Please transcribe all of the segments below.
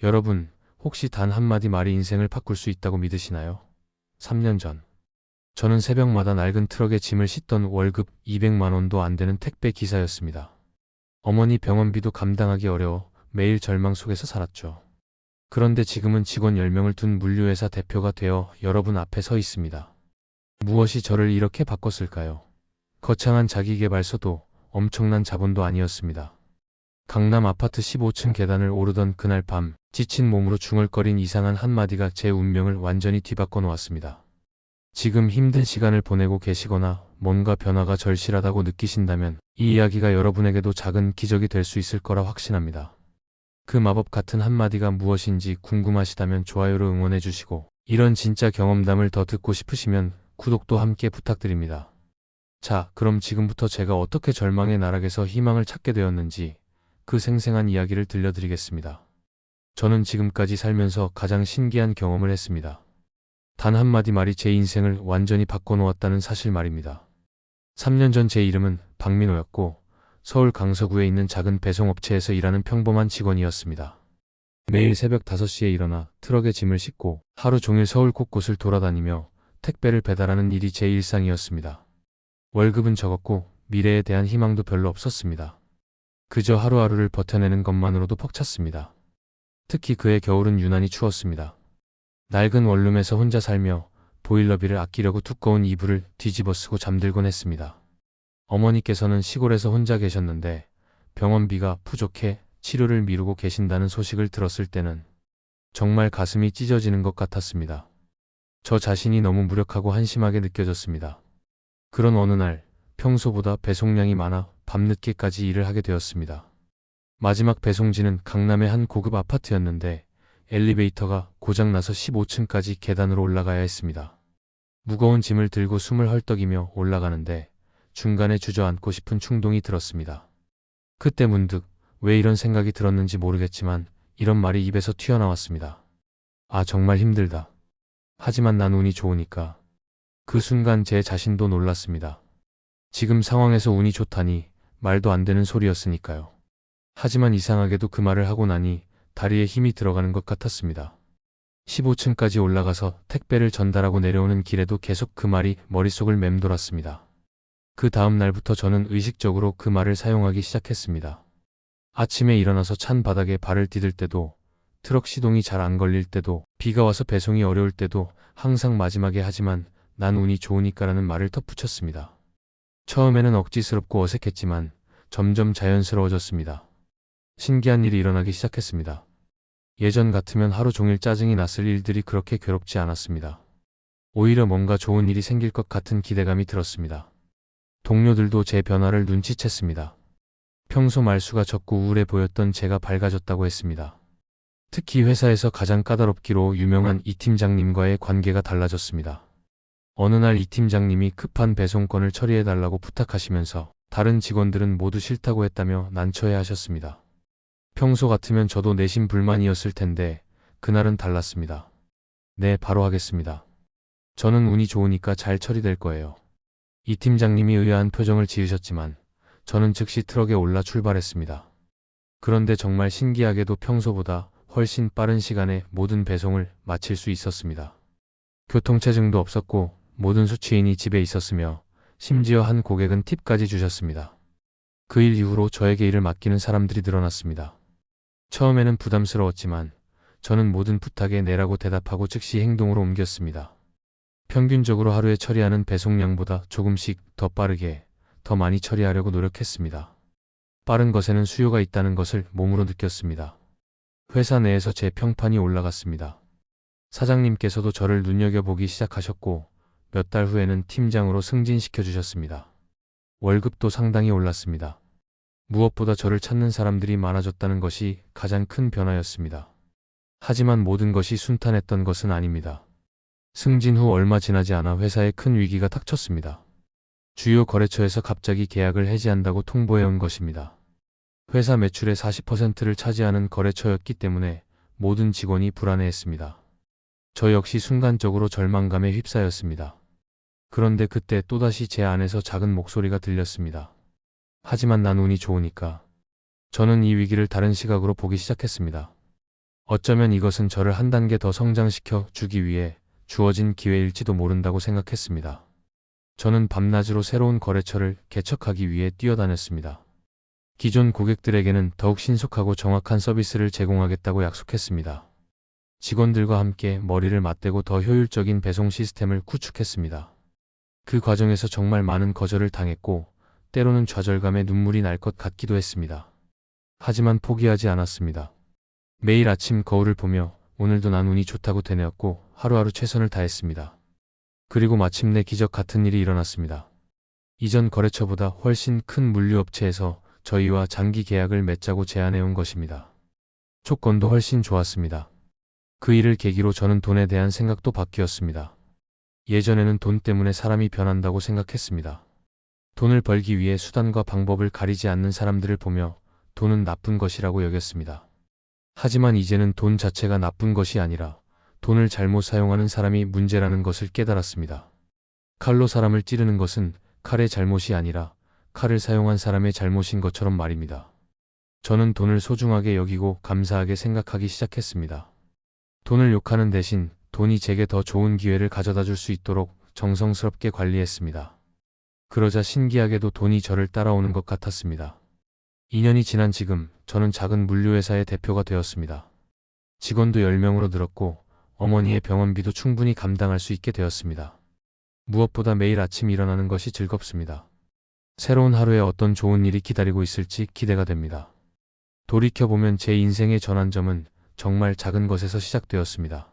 여러분, 혹시 단 한마디 말이 인생을 바꿀 수 있다고 믿으시나요? 3년 전, 저는 새벽마다 낡은 트럭에 짐을 싣던 월급 200만 원도 안 되는 택배 기사였습니다. 어머니 병원비도 감당하기 어려워 매일 절망 속에서 살았죠. 그런데 지금은 직원 10명을 둔 물류회사 대표가 되어 여러분 앞에 서 있습니다. 무엇이 저를 이렇게 바꿨을까요? 거창한 자기계발서도 엄청난 자본도 아니었습니다. 강남 아파트 15층 계단을 오르던 그날 밤, 지친 몸으로 중얼거린 이상한 한마디가 제 운명을 완전히 뒤바꿔 놓았습니다. 지금 힘든 시간을 보내고 계시거나 뭔가 변화가 절실하다고 느끼신다면 이 이야기가 여러분에게도 작은 기적이 될 수 있을 거라 확신합니다. 그 마법 같은 한마디가 무엇인지 궁금하시다면 좋아요로 응원해 주시고, 이런 진짜 경험담을 더 듣고 싶으시면 구독도 함께 부탁드립니다. 자, 그럼 지금부터 제가 어떻게 절망의 나락에서 희망을 찾게 되었는지 그 생생한 이야기를 들려드리겠습니다. 저는 지금까지 살면서 가장 신기한 경험을 했습니다. 단 한마디 말이 제 인생을 완전히 바꿔놓았다는 사실 말입니다. 3년 전 제 이름은 박민호였고, 서울 강서구에 있는 작은 배송업체에서 일하는 평범한 직원이었습니다. 매일 새벽 5시에 일어나 트럭에 짐을 싣고 하루 종일 서울 곳곳을 돌아다니며 택배를 배달하는 일이 제 일상이었습니다. 월급은 적었고 미래에 대한 희망도 별로 없었습니다. 그저 하루하루를 버텨내는 것만으로도 벅찼습니다. 특히 그해 겨울은 유난히 추웠습니다. 낡은 원룸에서 혼자 살며 보일러비를 아끼려고 두꺼운 이불을 뒤집어 쓰고 잠들곤 했습니다. 어머니께서는 시골에서 혼자 계셨는데 병원비가 부족해 치료를 미루고 계신다는 소식을 들었을 때는 정말 가슴이 찢어지는 것 같았습니다. 저 자신이 너무 무력하고 한심하게 느껴졌습니다. 그런 어느 날, 평소보다 배송량이 많아 밤늦게까지 일을 하게 되었습니다. 마지막 배송지는 강남의 한 고급 아파트였는데 엘리베이터가 고장나서 15층까지 계단으로 올라가야 했습니다. 무거운 짐을 들고 숨을 헐떡이며 올라가는데 중간에 주저앉고 싶은 충동이 들었습니다. 그때 문득 왜 이런 생각이 들었는지 모르겠지만 이런 말이 입에서 튀어나왔습니다. 아, 정말 힘들다. 하지만 난 운이 좋으니까. 그 순간 제 자신도 놀랐습니다. 지금 상황에서 운이 좋다니 말도 안 되는 소리였으니까요. 하지만 이상하게도 그 말을 하고 나니 다리에 힘이 들어가는 것 같았습니다. 15층까지 올라가서 택배를 전달하고 내려오는 길에도 계속 그 말이 머릿속을 맴돌았습니다. 그 다음 날부터 저는 의식적으로 그 말을 사용하기 시작했습니다. 아침에 일어나서 찬 바닥에 발을 디딜 때도, 트럭 시동이 잘 안 걸릴 때도, 비가 와서 배송이 어려울 때도 항상 마지막에 하지만 난 운이 좋으니까라는 말을 덧붙였습니다. 처음에는 억지스럽고 어색했지만 점점 자연스러워졌습니다. 신기한 일이 일어나기 시작했습니다. 예전 같으면 하루 종일 짜증이 났을 일들이 그렇게 괴롭지 않았습니다. 오히려 뭔가 좋은 일이 생길 것 같은 기대감이 들었습니다. 동료들도 제 변화를 눈치챘습니다. 평소 말수가 적고 우울해 보였던 제가 밝아졌다고 했습니다. 특히 회사에서 가장 까다롭기로 유명한 이 팀장님과의 관계가 달라졌습니다. 어느 날 이 팀장님이 급한 배송건을 처리해달라고 부탁하시면서 다른 직원들은 모두 싫다고 했다며 난처해하셨습니다. 평소 같으면 저도 내심 불만이었을 텐데 그날은 달랐습니다. 네, 바로 하겠습니다. 저는 운이 좋으니까 잘 처리될 거예요. 이 팀장님이 의아한 표정을 지으셨지만 저는 즉시 트럭에 올라 출발했습니다. 그런데 정말 신기하게도 평소보다 훨씬 빠른 시간에 모든 배송을 마칠 수 있었습니다. 교통체증도 없었고 모든 수취인이 집에 있었으며 심지어 한 고객은 팁까지 주셨습니다. 그 일 이후로 저에게 일을 맡기는 사람들이 늘어났습니다. 처음에는 부담스러웠지만 저는 모든 부탁에 네라고 대답하고 즉시 행동으로 옮겼습니다. 평균적으로 하루에 처리하는 배송량보다 조금씩 더 빠르게, 더 많이 처리하려고 노력했습니다. 빠른 것에는 수요가 있다는 것을 몸으로 느꼈습니다. 회사 내에서 제 평판이 올라갔습니다. 사장님께서도 저를 눈여겨보기 시작하셨고 몇 달 후에는 팀장으로 승진시켜 주셨습니다. 월급도 상당히 올랐습니다. 무엇보다 저를 찾는 사람들이 많아졌다는 것이 가장 큰 변화였습니다. 하지만 모든 것이 순탄했던 것은 아닙니다. 승진 후 얼마 지나지 않아 회사에 큰 위기가 닥쳤습니다. 주요 거래처에서 갑자기 계약을 해지한다고 통보해온 것입니다. 회사 매출의 40%를 차지하는 거래처였기 때문에 모든 직원이 불안해했습니다. 저 역시 순간적으로 절망감에 휩싸였습니다. 그런데 그때 또다시 제 안에서 작은 목소리가 들렸습니다. 하지만 난 운이 좋으니까. 저는 이 위기를 다른 시각으로 보기 시작했습니다. 어쩌면 이것은 저를 한 단계 더 성장시켜 주기 위해 주어진 기회일지도 모른다고 생각했습니다. 저는 밤낮으로 새로운 거래처를 개척하기 위해 뛰어다녔습니다. 기존 고객들에게는 더욱 신속하고 정확한 서비스를 제공하겠다고 약속했습니다. 직원들과 함께 머리를 맞대고 더 효율적인 배송 시스템을 구축했습니다. 그 과정에서 정말 많은 거절을 당했고 때로는 좌절감에 눈물이 날 것 같기도 했습니다. 하지만 포기하지 않았습니다. 매일 아침 거울을 보며 오늘도 난 운이 좋다고 되뇌었고 하루하루 최선을 다했습니다. 그리고 마침내 기적 같은 일이 일어났습니다. 이전 거래처보다 훨씬 큰 물류업체에서 저희와 장기 계약을 맺자고 제안해온 것입니다. 조건도 훨씬 좋았습니다. 그 일을 계기로 저는 돈에 대한 생각도 바뀌었습니다. 예전에는 돈 때문에 사람이 변한다고 생각했습니다. 돈을 벌기 위해 수단과 방법을 가리지 않는 사람들을 보며 돈은 나쁜 것이라고 여겼습니다. 하지만 이제는 돈 자체가 나쁜 것이 아니라 돈을 잘못 사용하는 사람이 문제라는 것을 깨달았습니다. 칼로 사람을 찌르는 것은 칼의 잘못이 아니라 칼을 사용한 사람의 잘못인 것처럼 말입니다. 저는 돈을 소중하게 여기고 감사하게 생각하기 시작했습니다. 돈을 욕하는 대신 돈이 제게 더 좋은 기회를 가져다 줄 수 있도록 정성스럽게 관리했습니다. 그러자 신기하게도 돈이 저를 따라오는 것 같았습니다. 2년이 지난 지금 저는 작은 물류회사의 대표가 되었습니다. 직원도 10명으로 늘었고 어머니의 병원비도 충분히 감당할 수 있게 되었습니다. 무엇보다 매일 아침 일어나는 것이 즐겁습니다. 새로운 하루에 어떤 좋은 일이 기다리고 있을지 기대가 됩니다. 돌이켜보면 제 인생의 전환점은 정말 작은 것에서 시작되었습니다.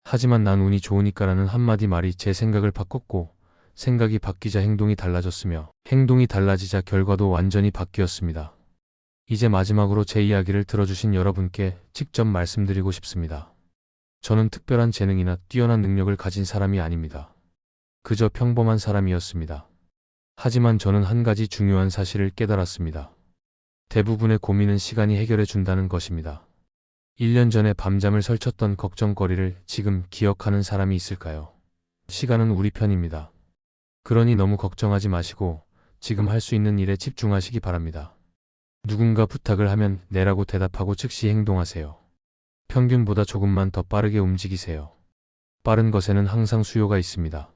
하지만 난 운이 좋으니까라는 한마디 말이 제 생각을 바꿨고 생각이 바뀌자 행동이 달라졌으며 행동이 달라지자 결과도 완전히 바뀌었습니다. 이제 마지막으로 제 이야기를 들어주신 여러분께 직접 말씀드리고 싶습니다. 저는 특별한 재능이나 뛰어난 능력을 가진 사람이 아닙니다. 그저 평범한 사람이었습니다. 하지만 저는 한 가지 중요한 사실을 깨달았습니다. 대부분의 고민은 시간이 해결해 준다는 것입니다. 1년 전에 밤잠을 설쳤던 걱정거리를 지금 기억하는 사람이 있을까요? 시간은 우리 편입니다. 그러니 너무 걱정하지 마시고 지금 할 수 있는 일에 집중하시기 바랍니다. 누군가 부탁을 하면 네라고 대답하고 즉시 행동하세요. 평균보다 조금만 더 빠르게 움직이세요. 빠른 것에는 항상 수요가 있습니다.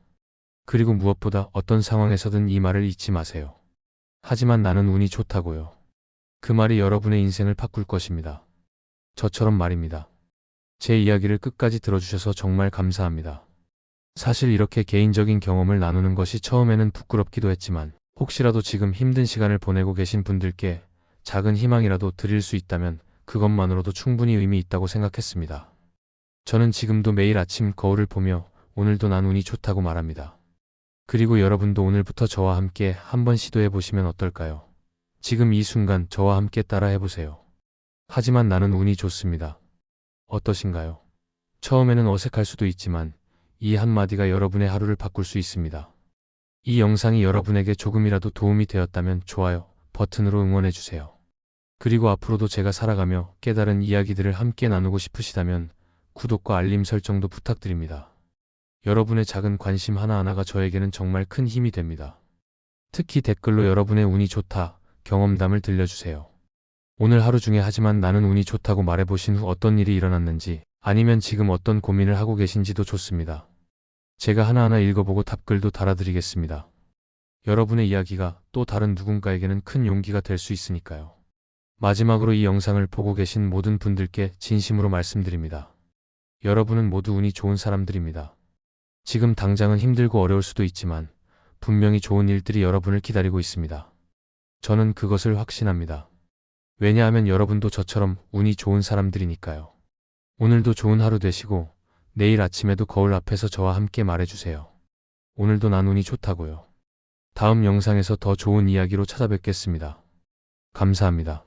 그리고 무엇보다 어떤 상황에서든 이 말을 잊지 마세요. 하지만 나는 운이 좋다고요. 그 말이 여러분의 인생을 바꿀 것입니다. 저처럼 말입니다. 제 이야기를 끝까지 들어주셔서 정말 감사합니다. 사실 이렇게 개인적인 경험을 나누는 것이 처음에는 부끄럽기도 했지만 혹시라도 지금 힘든 시간을 보내고 계신 분들께 작은 희망이라도 드릴 수 있다면 그것만으로도 충분히 의미 있다고 생각했습니다. 저는 지금도 매일 아침 거울을 보며 오늘도 난 운이 좋다고 말합니다. 그리고 여러분도 오늘부터 저와 함께 한번 시도해 보시면 어떨까요? 지금 이 순간 저와 함께 따라 해보세요. 하지만 나는 운이 좋습니다. 어떠신가요? 처음에는 어색할 수도 있지만 이 한마디가 여러분의 하루를 바꿀 수 있습니다. 이 영상이 여러분에게 조금이라도 도움이 되었다면 좋아요 버튼으로 응원해주세요. 그리고 앞으로도 제가 살아가며 깨달은 이야기들을 함께 나누고 싶으시다면 구독과 알림 설정도 부탁드립니다. 여러분의 작은 관심 하나하나가 저에게는 정말 큰 힘이 됩니다. 특히 댓글로 여러분의 운이 좋다 경험담을 들려주세요. 오늘 하루 중에 하지만 나는 운이 좋다고 말해보신 후 어떤 일이 일어났는지 아니면 지금 어떤 고민을 하고 계신지도 좋습니다. 제가 하나하나 읽어보고 답글도 달아드리겠습니다. 여러분의 이야기가 또 다른 누군가에게는 큰 용기가 될 수 있으니까요. 마지막으로 이 영상을 보고 계신 모든 분들께 진심으로 말씀드립니다. 여러분은 모두 운이 좋은 사람들입니다. 지금 당장은 힘들고 어려울 수도 있지만 분명히 좋은 일들이 여러분을 기다리고 있습니다. 저는 그것을 확신합니다. 왜냐하면 여러분도 저처럼 운이 좋은 사람들이니까요. 오늘도 좋은 하루 되시고 내일 아침에도 거울 앞에서 저와 함께 말해주세요. 오늘도 난 운이 좋다고요. 다음 영상에서 더 좋은 이야기로 찾아뵙겠습니다. 감사합니다.